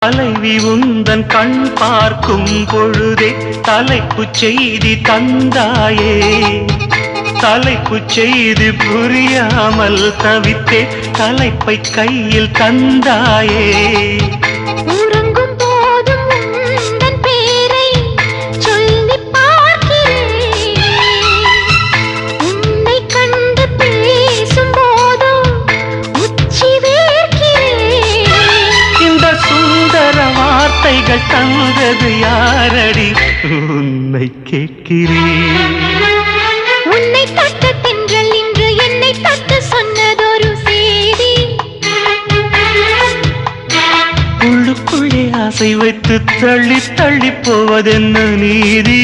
தலைவி உந்தன் கண் பார்க்கும் பொழுதே தலைப்புச் செய்தி தந்தாயே. தலைப்புச் செய்தி புரியாமல் தவித்தே தலைப்பை கையில் தந்தாயே. வார்த்தைகள் தந்தது யாரடி உன்னை கேட்கிறேன். உன்னை தட்ட தென்றல் இன்று என்னை தட்ட சொன்னதொரு செய்தி. உள்ளுக்குள்ளே ஆசை வைத்து தள்ளி தள்ளி போவதென்ன நீதி.